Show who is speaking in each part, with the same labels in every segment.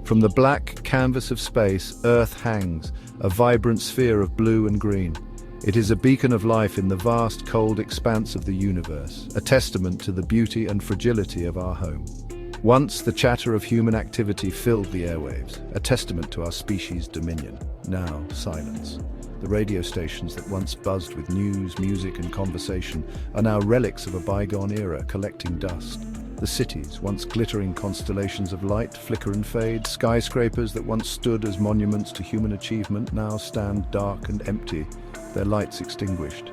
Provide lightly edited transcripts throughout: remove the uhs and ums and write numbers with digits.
Speaker 1: From the black canvas of space, Earth hangs, a vibrant sphere of blue and green. It is a beacon of life in the vast, cold expanse of the universe, a testament to the beauty and fragility of our home. Once, the chatter of human activity filled the airwaves, a testament to our species' dominion. Now, silence. The radio stations that once buzzed with news, music, and conversation are now relics of a bygone era, collecting dust. The cities, once glittering constellations of light, flicker and fade. Skyscrapers that once stood as monuments to human achievement now stand dark and empty, their lights extinguished.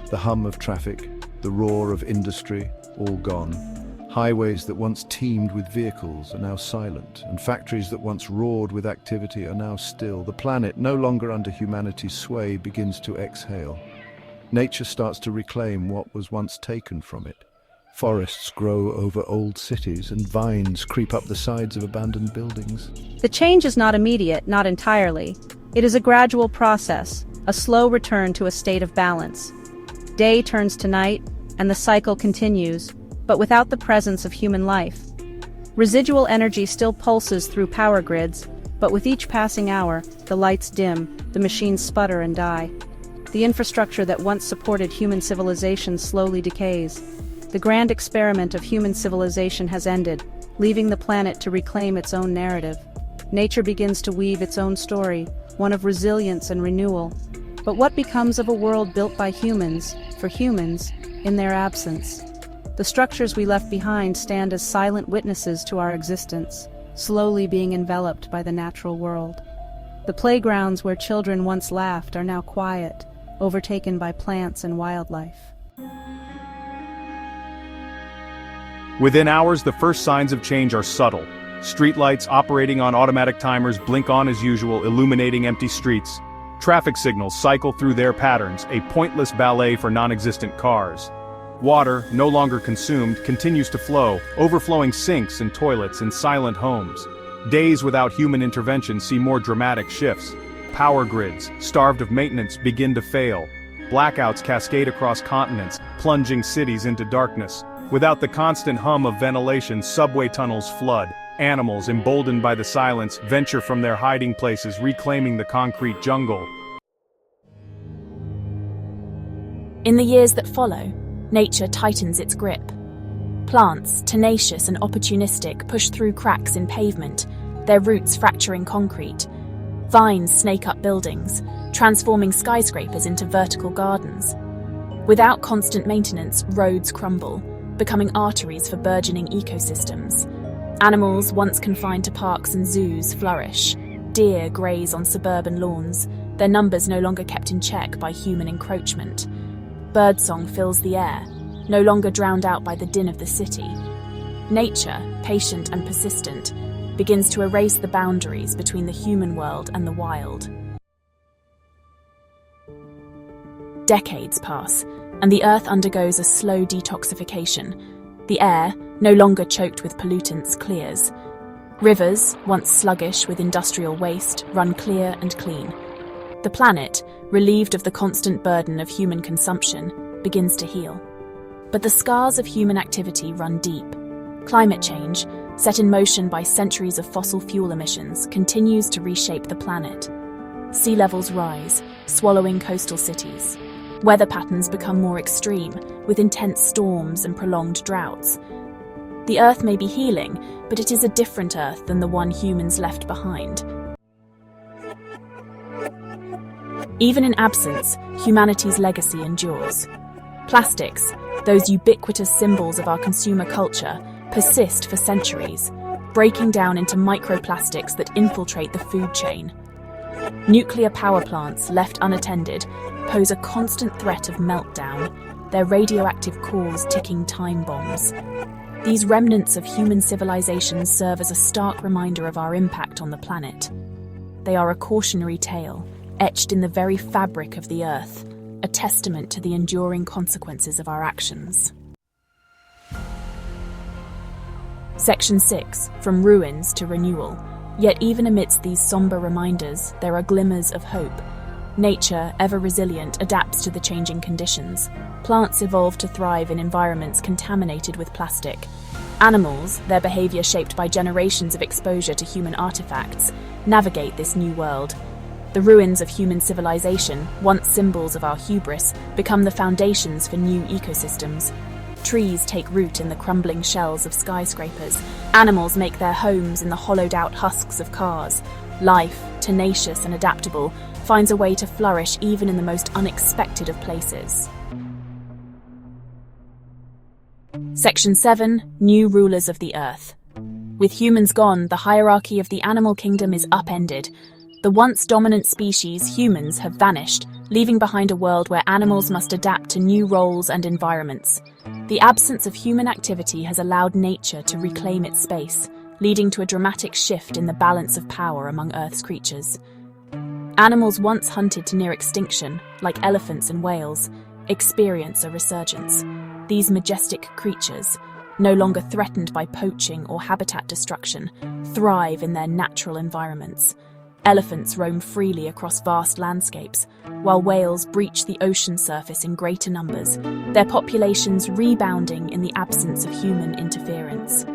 Speaker 1: The hum of traffic, the roar of industry, all gone. Highways that once teemed with vehicles are now silent, and factories that once roared with activity are now still. The planet, no longer under humanity's sway, begins to exhale. Nature starts to reclaim what was once taken from it. Forests grow over old cities, and vines creep up the sides of abandoned buildings.
Speaker 2: The change is not immediate, not entirely. It is a gradual process, a slow return to a state of balance. Day turns to night, and the cycle continues, but without the presence of human life. Residual energy still pulses through power grids, but with each passing hour, the lights dim, the machines sputter and die. The infrastructure that once supported human civilization slowly decays. The grand experiment of human civilization has ended, leaving the planet to reclaim its own narrative. Nature begins to weave its own story, one of resilience and renewal. But what becomes of a world built by humans, for humans, in their absence? The structures we left behind stand as silent witnesses to our existence, slowly being enveloped by the natural world. The playgrounds where children once laughed are now quiet, overtaken by plants and wildlife.
Speaker 3: Within hours, the first signs of change are subtle. Streetlights operating on automatic timers blink on as usual, illuminating empty streets. Traffic signals cycle through their patterns, a pointless ballet for non-existent cars. Water, no longer consumed, continues to flow, overflowing sinks and toilets in silent homes. Days without human intervention see more dramatic shifts. Power grids, starved of maintenance, begin to fail. Blackouts cascade across continents, plunging cities into darkness. Without the constant hum of ventilation, subway tunnels flood. Animals, emboldened by the silence, venture from their hiding places, reclaiming the concrete jungle.
Speaker 4: In the years that follow, nature tightens its grip. Plants, tenacious and opportunistic, push through cracks in pavement, their roots fracturing concrete. Vines snake up buildings, transforming skyscrapers into vertical gardens. Without constant maintenance, roads crumble, becoming arteries for burgeoning ecosystems. Animals once confined to parks and zoos flourish. Deer graze on suburban lawns, their numbers no longer kept in check by human encroachment. Birdsong fills the air, no longer drowned out by the din of the city. Nature, patient and persistent, begins to erase the boundaries between the human world and the wild. Decades pass, and the Earth undergoes a slow detoxification. The air, no longer choked with pollutants, clears. Rivers, once sluggish with industrial waste, run clear and clean. The planet, relieved of the constant burden of human consumption, begins to heal. But the scars of human activity run deep. Climate change, set in motion by centuries of fossil fuel emissions, continues to reshape the planet. Sea levels rise, swallowing coastal cities. Weather patterns become more extreme, with intense storms and prolonged droughts. The Earth may be healing, but it is a different Earth than the one humans left behind. Even in absence, humanity's legacy endures. Plastics, those ubiquitous symbols of our consumer culture, persist for centuries, breaking down into microplastics that infiltrate the food chain. Nuclear power plants, left unattended, pose a constant threat of meltdown, their radioactive cores ticking time bombs. These remnants of human civilization serve as a stark reminder of our impact on the planet. They are a cautionary tale, etched in the very fabric of the Earth, a testament to the enduring consequences of our actions. Section 6, From Ruins to Renewal. Yet even amidst these somber reminders, there are glimmers of hope. Nature, ever resilient, adapts to the changing conditions. Plants evolve to thrive in environments contaminated with plastic. Animals, their behavior shaped by generations of exposure to human artifacts, navigate this new world. The ruins of human civilization, once symbols of our hubris, become the foundations for new ecosystems. Trees take root in the crumbling shells of skyscrapers. Animals make their homes in the hollowed-out husks of cars. Life, tenacious and adaptable, finds a way to flourish even in the most unexpected of places. Section 7. New Rulers of the Earth. With humans gone, the hierarchy of the animal kingdom is upended. The once dominant species, humans, have vanished, leaving behind a world where animals must adapt to new roles and environments. The absence of human activity has allowed nature to reclaim its space, leading to a dramatic shift in the balance of power among Earth's creatures. Animals once hunted to near extinction, like elephants and whales, experience a resurgence. These majestic creatures, no longer threatened by poaching or habitat destruction, thrive in their natural environments. Elephants roam freely across vast landscapes, while whales breach the ocean surface in greater numbers, their populations rebounding in the absence of human interference.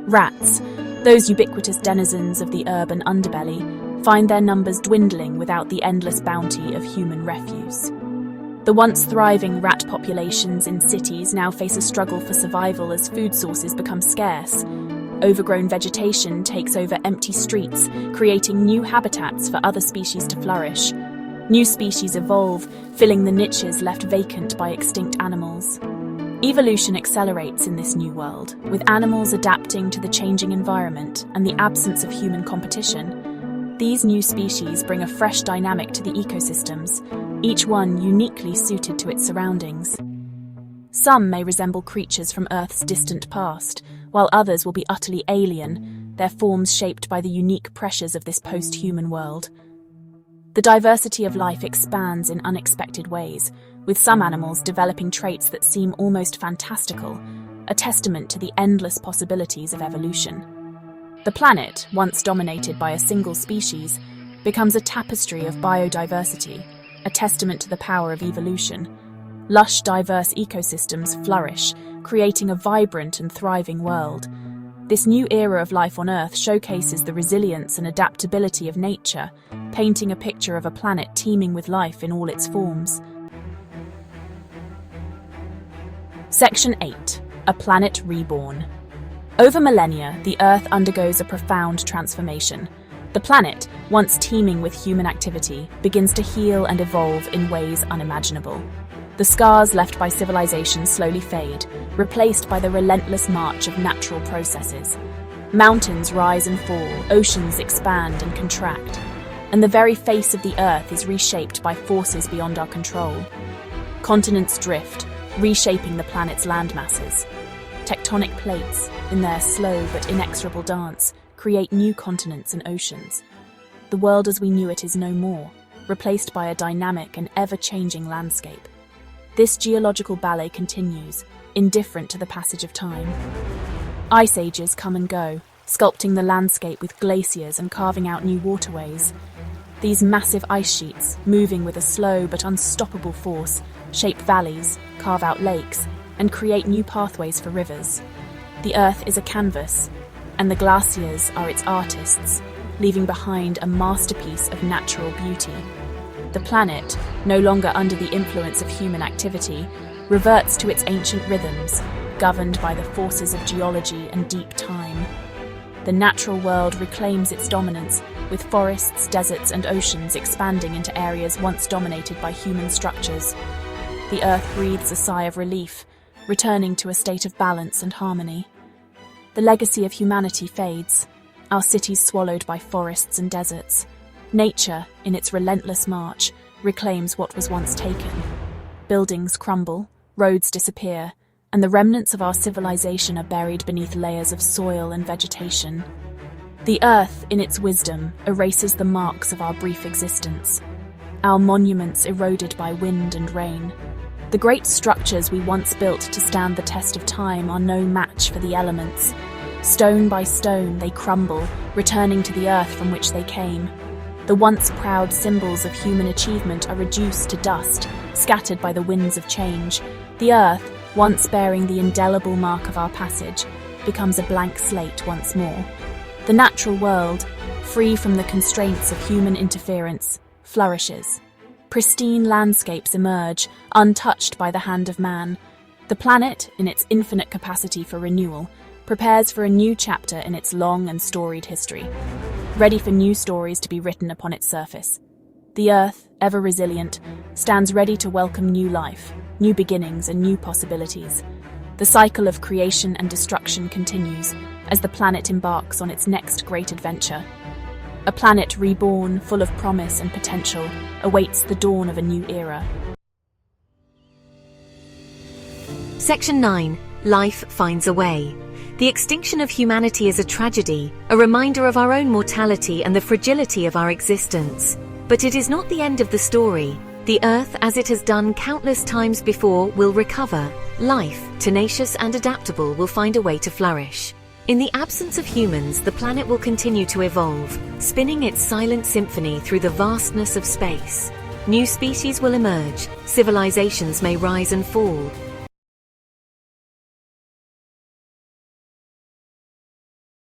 Speaker 4: Rats, those ubiquitous denizens of the urban underbelly, find their numbers dwindling without the endless bounty of human refuse. The once thriving rat populations in cities now face a struggle for survival as food sources become scarce. Overgrown vegetation takes over empty streets, creating new habitats for other species to flourish. New species evolve, filling the niches left vacant by extinct animals. Evolution accelerates in this new world, with animals adapting to the changing environment and the absence of human competition. These new species bring a fresh dynamic to the ecosystems, each one uniquely suited to its surroundings. Some may resemble creatures from Earth's distant past, while others will be utterly alien, their forms shaped by the unique pressures of this post-human world. The diversity of life expands in unexpected ways, with some animals developing traits that seem almost fantastical, a testament to the endless possibilities of evolution. The planet, once dominated by a single species, becomes a tapestry of biodiversity, a testament to the power of evolution. Lush, diverse ecosystems flourish, creating a vibrant and thriving world. This new era of life on Earth showcases the resilience and adaptability of nature, painting a picture of a planet teeming with life in all its forms. Section 8. A Planet Reborn. Over millennia, the Earth undergoes a profound transformation. The planet, once teeming with human activity, begins to heal and evolve in ways unimaginable. The scars left by civilization slowly fade, replaced by the relentless march of natural processes. Mountains rise and fall, oceans expand and contract, and the very face of the Earth is reshaped by forces beyond our control. Continents drift, reshaping the planet's landmasses. Tectonic plates, in their slow but inexorable dance, create new continents and oceans. The world as we knew it is no more, replaced by a dynamic and ever-changing landscape. This geological ballet continues, indifferent to the passage of time. Ice ages come and go, sculpting the landscape with glaciers and carving out new waterways. These massive ice sheets, moving with a slow but unstoppable force, shape valleys, carve out lakes, and create new pathways for rivers. The Earth is a canvas, and the glaciers are its artists, leaving behind a masterpiece of natural beauty. The planet, no longer under the influence of human activity, reverts to its ancient rhythms, governed by the forces of geology and deep time. The natural world reclaims its dominance, with forests, deserts, and oceans expanding into areas once dominated by human structures. The Earth breathes a sigh of relief, returning to a state of balance and harmony. The legacy of humanity fades, our cities swallowed by forests and deserts. Nature, in its relentless march, reclaims what was once taken. Buildings crumble, roads disappear, and the remnants of our civilization are buried beneath layers of soil and vegetation. The Earth, in its wisdom, erases the marks of our brief existence. Our monuments eroded by wind and rain. The great structures we once built to stand the test of time are no match for the elements. Stone by stone, they crumble, returning to the earth from which they came. The once proud symbols of human achievement are reduced to dust, scattered by the winds of change. The earth, once bearing the indelible mark of our passage, becomes a blank slate once more. The natural world, free from the constraints of human interference, flourishes. Pristine landscapes emerge, untouched by the hand of man. The planet, in its infinite capacity for renewal, prepares for a new chapter in its long and storied history, ready for new stories to be written upon its surface. The Earth, ever resilient, stands ready to welcome new life, new beginnings and new possibilities. The cycle of creation and destruction continues as the planet embarks on its next great adventure. A planet reborn, full of promise and potential, awaits the dawn of a new era.
Speaker 5: Section 9. Life finds a way. The extinction of humanity is a tragedy, a reminder of our own mortality and the fragility of our existence. But it is not the end of the story. The Earth, as it has done countless times before, will recover. Life, tenacious and adaptable, will find a way to flourish. In the absence of humans, the planet will continue to evolve, spinning its silent symphony through the vastness of space. New species will emerge, civilizations may rise and fall,